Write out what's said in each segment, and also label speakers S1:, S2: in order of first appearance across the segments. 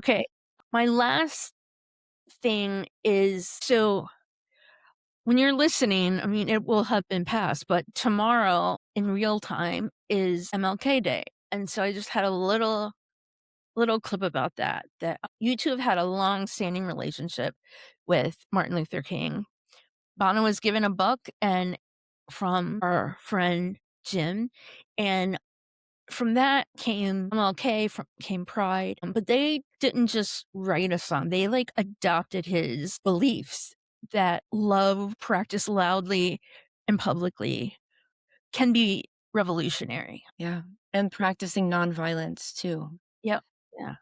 S1: Okay. My last thing is so when you're listening, I mean, it will have been past, but tomorrow in real time is MLK Day. And so I just had a little clip about that you two have had a long-standing relationship with Martin Luther King. Bono was given a book and from our friend Jim, and from that came MLK, came Pride, but they didn't just write a song, they, like, adopted his beliefs that love practiced loudly and publicly can be revolutionary.
S2: Yeah, and practicing nonviolence too.
S1: Yep, yeah.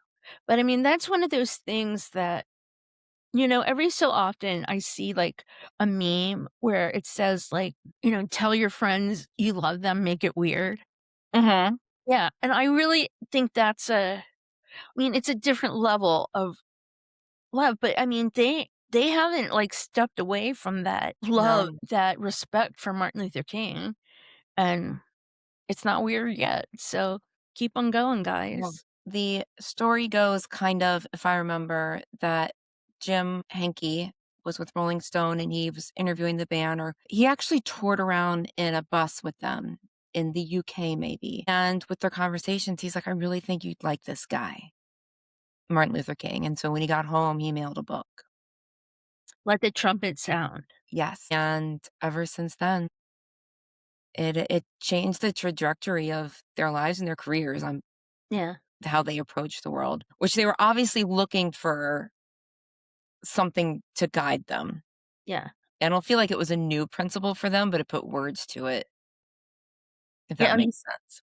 S1: But, I mean, that's one of those things that, every so often I see, like, a meme where it says, like, "Tell your friends you love them, make it weird."
S2: Mhm.
S1: Yeah, and I really think it's a different level of love, but, I mean, they haven't, like, stepped away from that love,
S2: No.
S1: that respect for Martin Luther King, and it's not weird yet, so keep on going,
S2: Yeah.
S1: guys.
S2: The story goes kind of, if I remember, that Jim Henke was with Rolling Stone and he was interviewing the band, or he actually toured around in a bus with them in the UK maybe. And with their conversations, he's like, I really think you'd like this guy, Martin Luther King. And so when he got home, he mailed a book.
S1: Let the trumpet sound.
S2: Yes. And ever since then, it changed the trajectory of their lives and their careers on
S1: Yeah,
S2: how they approach the world, which they were obviously looking for something to guide them.
S1: yeah.
S2: I don't feel like it was a new principle for them, but it put words to it, if
S1: Yeah,
S2: that
S1: I mean
S2: makes sense.